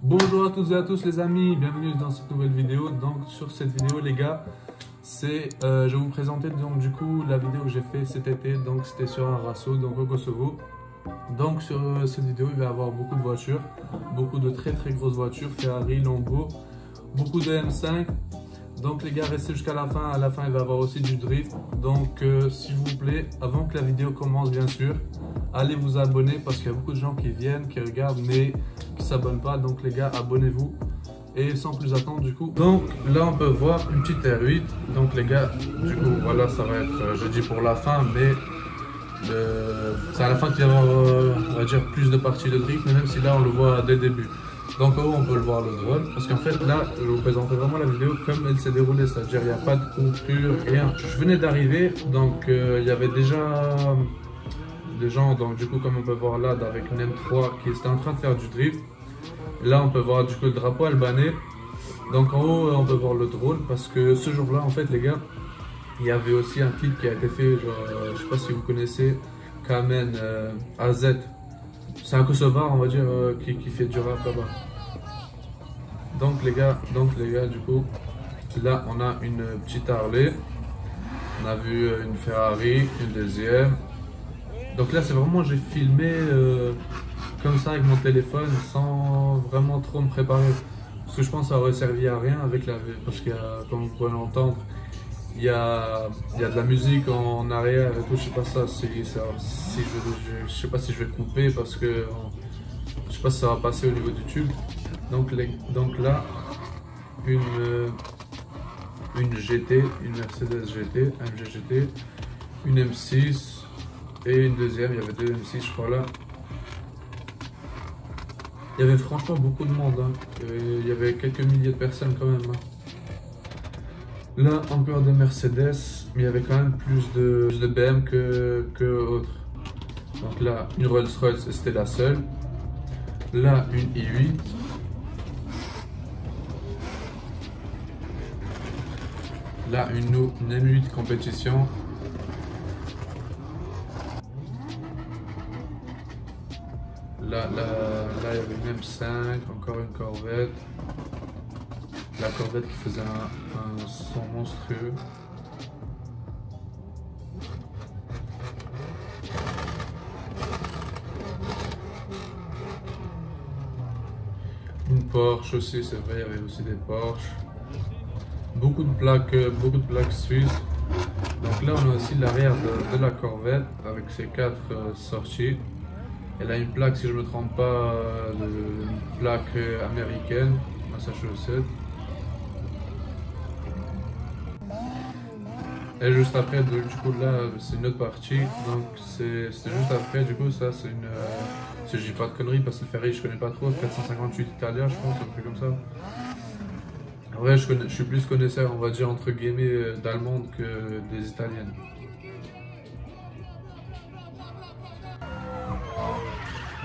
Bonjour à toutes et à tous les amis, bienvenue dans cette nouvelle vidéo. Donc sur cette vidéo les gars, je vais vous présenter donc du coup la vidéo que j'ai fait cet été. Donc c'était sur un rasso donc au Kosovo. Donc sur cette vidéo il va y avoir beaucoup de voitures, beaucoup de très grosses voitures, Ferrari, Lambo, beaucoup de M5. Donc les gars, restez jusqu'à la fin. À la fin il va y avoir aussi du drift. Donc s'il vous plaît, avant que la vidéo commence bien sûr, allez vous abonner parce qu'il y a beaucoup de gens qui viennent, qui regardent mais qui s'abonnent pas. Donc les gars, abonnez-vous. Et sans plus attendre du coup, donc là on peut voir une petite R8. Donc les gars, du coup voilà, ça va être, je dis pour la fin, mais c'est à la fin qu'il va y avoir on va dire plus de parties de drift, mais même si là on le voit dès le début. Donc en haut on peut le voir le drone, parce qu'en fait là je vais vous présenter vraiment la vidéo comme elle s'est déroulée, c'est-à-dire il n'y a pas de coupure, rien. Je venais d'arriver, donc il y avait déjà des gens, donc du coup comme on peut voir là avec une M3 qui était en train de faire du drift. Là on peut voir du coup le drapeau albanais. Donc en haut on peut voir le drone, parce que ce jour là en fait les gars, il y avait aussi un clip qui a été fait, genre, je sais pas si vous connaissez Kamen AZ. C'est un Kosovar on va dire qui fait du rap là-bas. Donc les gars du coup là on a une petite Harley, on a vu une Ferrari, une deuxième. Donc là c'est vraiment, j'ai filmé comme ça avec mon téléphone sans vraiment trop me préparer, parce que je pense que ça aurait servi à rien avec la, parce qu'il y a, comme vous pouvez l'entendre, il y a de la musique en arrière et tout. Je sais pas ça, si je sais pas si je vais couper parce que je sais pas si ça va passer au niveau du tube. Donc là une GT, une Mercedes GT, AMG GT, une M6 et une deuxième. Il y avait deux M6 je crois là. Il y avait franchement beaucoup de monde, hein. Il y avait quelques milliers de personnes quand même, hein. Là encore des Mercedes, mais il y avait quand même plus de BM que autres. Donc là une Rolls Royce, c'était la seule. Là une i8. Là une M8 compétition. Là il y avait une M5, encore une Corvette. La Corvette qui faisait un son monstrueux. Une Porsche aussi, c'est vrai, il y avait aussi des Porsche. Beaucoup de plaques suisses. Donc là on a aussi l'arrière de la Corvette avec ses quatre sorties. Elle a une plaque, si je ne me trompe pas, une plaque américaine, Massachusetts. Et juste après, du coup là, c'est une autre partie, donc c'est juste après, du coup ça c'est une, si je dis pas de conneries parce que le Ferrari je connais pas trop, 458 italien je pense, un truc comme ça. En vrai je suis plus connaisseur on va dire entre guillemets d'allemande que des italiennes.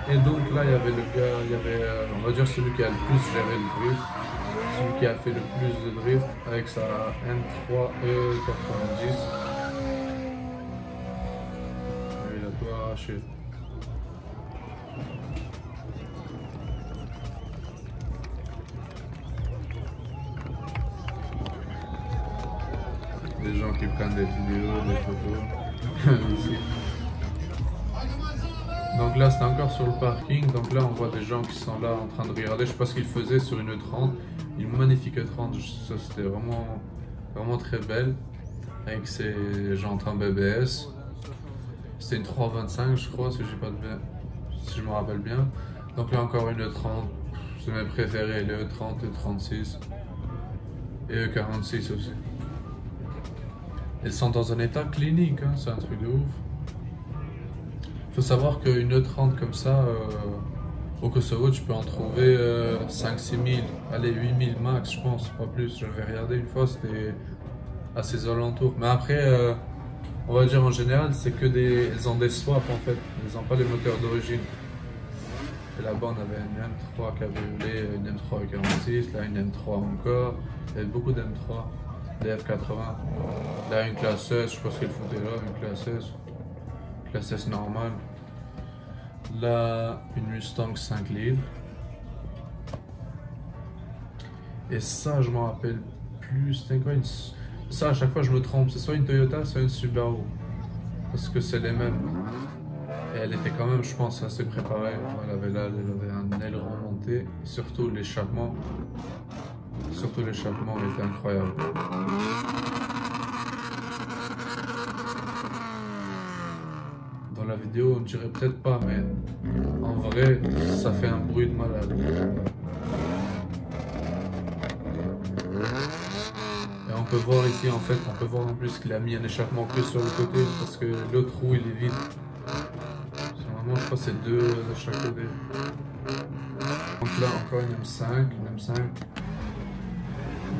Et donc là il y avait le gars, il y avait on va dire celui qui a le plus géré le drift. Celui qui a fait le plus de drift avec sa M3 E90. Il a tout arraché. Des gens qui prennent des vidéos, des photos. Ici. Donc là c'est encore sur le parking, donc là on voit des gens qui sont là en train de regarder, je sais pas ce qu'ils faisaient sur une 30, une magnifique 30, ça c'était vraiment très belle, avec ses jantes en BBS, c'était une 325 je crois, si je me rappelle bien. Donc là encore une 30, c'est mes préférés, les E30, E36 et E46 aussi. Elles sont dans un état clinique, hein, c'est un truc de ouf. Faut savoir qu'une E30 comme ça, au Kosovo, tu peux en trouver 5-6 000, allez 8 000 max, je pense, pas plus. J'avais regardé une fois, c'était à ces alentours. Mais après, on va dire en général, c'est que elles ont des swaps en fait, elles n'ont pas les moteurs d'origine. Et là-bas, on avait une M3 cabriolet, une M3 46, là une M3 encore. Il y avait beaucoup d'M3, des F80. Là, une classe S, je sais pas ce qu'elle foutait là, une classe S. Classe S normale. Là, une Mustang 5 livres. Et ça, je m'en rappelle plus. C'était quoi ça, à chaque fois, je me trompe. C'est soit une Toyota, soit une Subaru. Parce que c'est les mêmes. Et elle était quand même, je pense, assez préparée. Elle avait là, elle avait un aileron monté. Et surtout, l'échappement. Surtout l'échappement était incroyable. Dans la vidéo, on dirait peut-être pas, mais en vrai, ça fait un bruit de malade. Et on peut voir ici, en fait, on peut voir en plus qu'il a mis un échappement que sur le côté parce que l'autre roue il est vide. Normalement, je crois que c'est deux de chaque côté. Donc là, encore une M5.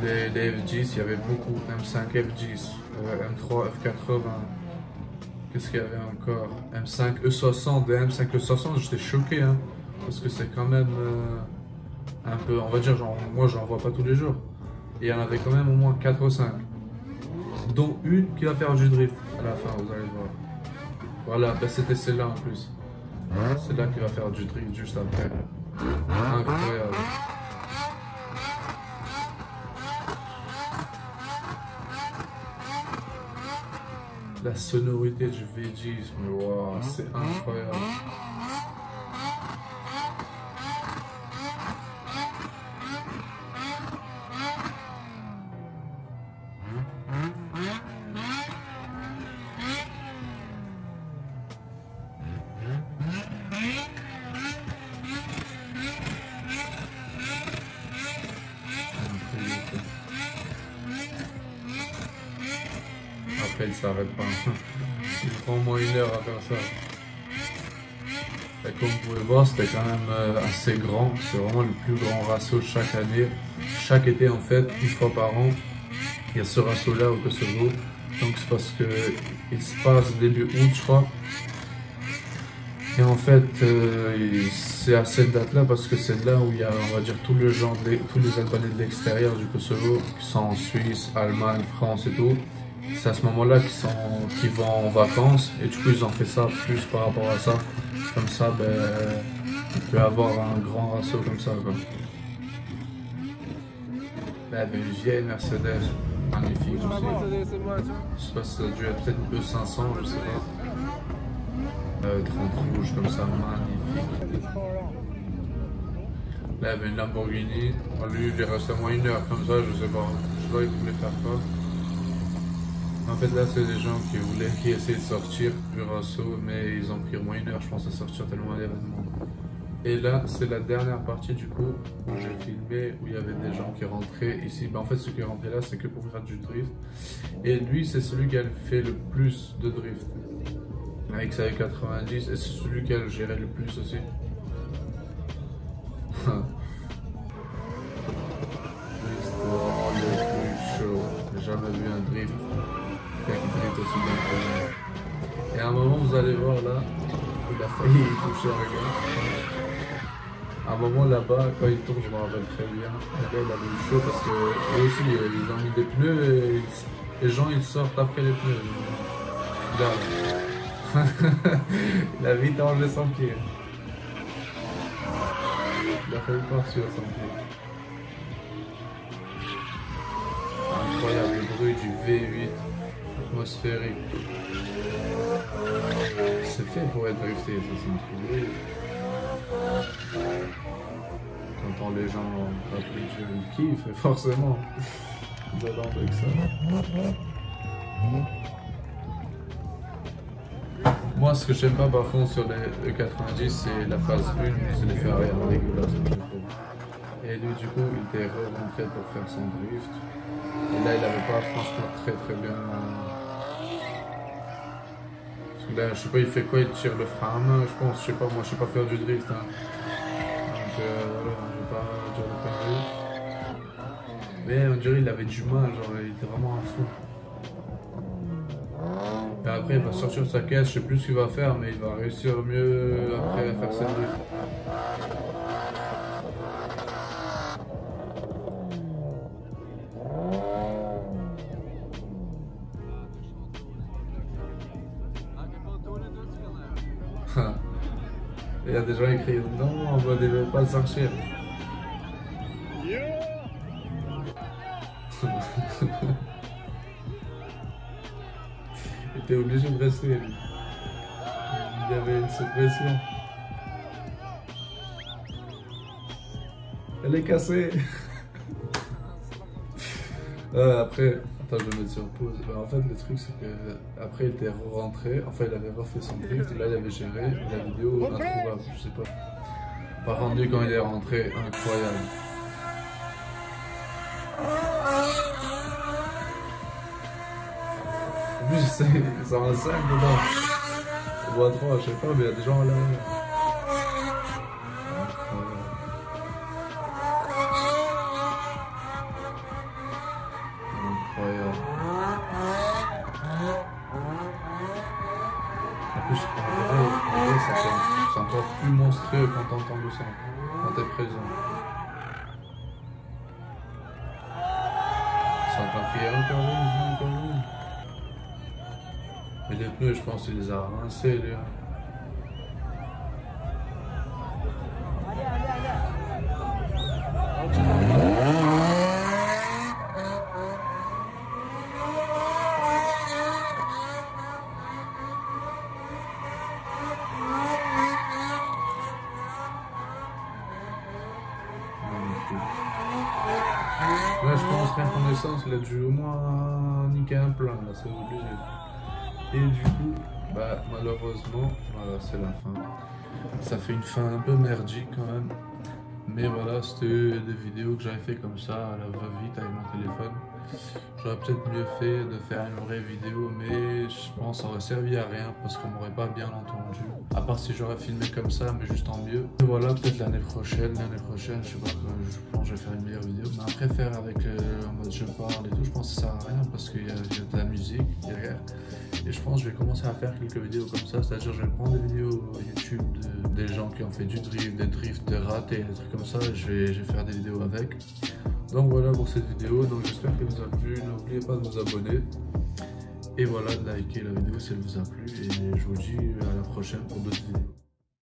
Les F10, il y avait beaucoup. M5 F10, M3 F80. Qu'est-ce qu'il y avait encore? M5 E60. Des M5 E60, j'étais choqué, hein, parce que c'est quand même un peu, on va dire, genre, moi j'en vois pas tous les jours. Et il y en avait quand même au moins 4 ou 5. Dont une qui va faire du drift à la fin, vous allez voir. Voilà, ben c'était celle-là en plus. C'est là qui va faire du drift juste après. Incroyable. La sonorité du V10, mais wow, c'est incroyable. Après, il s'arrête pas. Il prend au moins 1 heure à faire ça. Et comme vous pouvez voir, c'était quand même assez grand. C'est vraiment le plus grand ratio chaque année. Chaque été, en fait, une fois par an, il y a ce ratio-là au Kosovo. Donc, c'est parce que il se passe début août, je crois. Et en fait, c'est à cette date-là parce que c'est là où il y a, on va dire, tous les Albanais de l'extérieur du Kosovo, qui sont en Suisse, Allemagne, France et tout. C'est à ce moment-là qu'ils vont en vacances et du coup ils ont fait ça plus par rapport à ça. Comme ça, ben, il peut avoir un grand ratio comme ça, quoi. Là, il y avait une vieille Mercedes, magnifique aussi. Je sais pas si ça a dû être peut-être une E500, je sais pas. 30 rouge comme ça, magnifique. Là, il y avait une Lamborghini. Lui, il est resté à moins 1 heure comme ça, je sais pas. Je sais pas, il voulait faire quoi. En fait, là, c'est des gens qui essaient de sortir du ratio, mais ils ont pris au moins 1 heure, je pense, à sortir tellement d'événements. Et là, c'est la dernière partie du coup où j'ai filmé, où il y avait des gens qui rentraient ici. Ben, en fait, ceux qui rentraient là, c'est que pour faire du drift. Et lui, c'est celui qui a fait le plus de drift. Avec sa 90, et c'est celui qui a géré le plus aussi. C'était vraiment le plus chaud. J'ai jamais vu un drift. Aussi bien. Et à un moment, vous allez voir là, il a failli toucher un gars. À un moment là-bas, quand il tourne, je me rappelle très bien, le gars il avait eu chaud parce que eux aussi ils ont mis des pneus et les gens ils sortent après les pneus. Regarde. Il a vite enlevé son pied. Il a failli partir son pied. Incroyable le bruit du V8. Atmosphérique. C'est fait pour être drifté, ça c'est une trouvé. Quand les gens ils kiffent, forcément. Dedans avec ça. Moi, ce que j'aime pas par contre sur les E90, c'est la phase 1, c'est l'effet arrière dégueulasse. Et lui, du coup, il était rentré pour faire son drift. Et là, il avait pas franchement très bien. Là, je sais pas, il fait quoi? Il tire le frein à main, je pense. Je sais pas, moi, je sais pas faire du drift. Hein. Donc voilà, je vais pas dire le conneries. Mais on dirait qu'il avait du mal, genre, il était vraiment à fond. Et après, il va sortir de sa caisse, je sais plus ce qu'il va faire, mais il va réussir mieux après à faire ses drifts. Il y a des gens qui crient non, on ne devait pas le sortir. Il était obligé de rester, lui. Il y avait cette pression. Elle est cassée. Après, attends, je vais mettre sur pause. En fait, le truc, c'est que après, il était rentré. Enfin, il avait refait son drift. Et là, il avait géré. La vidéo introuvable, je sais pas. Par rendu quand il est rentré, incroyable. En plus, c'est un 5 dedans. On voit 3, je sais pas, mais il y a des gens là. Incroyable. En plus, en vrai, c'est encore plus monstrueux quand t'entends le son, quand t'es présent. Ça entend crier encore une. Mais les pneus, je pense qu'il les a rincés, lui. Là, je pense qu'en connaissance, il a dû au moins niquer un plein, là, c'est obligé. Et du coup, bah, malheureusement, voilà, c'est la fin. Ça fait une fin un peu merdique quand même. Mais voilà, c'était des vidéos que j'avais fait comme ça, à la va-vite avec mon téléphone. J'aurais peut-être mieux fait de faire une vraie vidéo, mais je pense que ça aurait servi à rien parce qu'on m'aurait pas bien entendu. À part si j'aurais filmé comme ça, mais juste en mieux. Et voilà, peut-être l'année prochaine, je sais pas, je pense que je vais faire une meilleure vidéo. Mais après, faire avec en mode je parle et tout, je pense que ça sert à rien parce qu'il y a de la musique derrière. Et je pense que je vais commencer à faire quelques vidéos comme ça, c'est-à-dire je vais prendre des vidéos YouTube des gens qui ont fait du drift, des drifts, des ratés, des trucs comme ça, et je vais faire des vidéos avec. Donc voilà pour cette vidéo, donc j'espère qu'elle vous a plu, n'oubliez pas de vous abonner. Et voilà, de liker la vidéo si elle vous a plu, et je vous dis à la prochaine pour d'autres vidéos.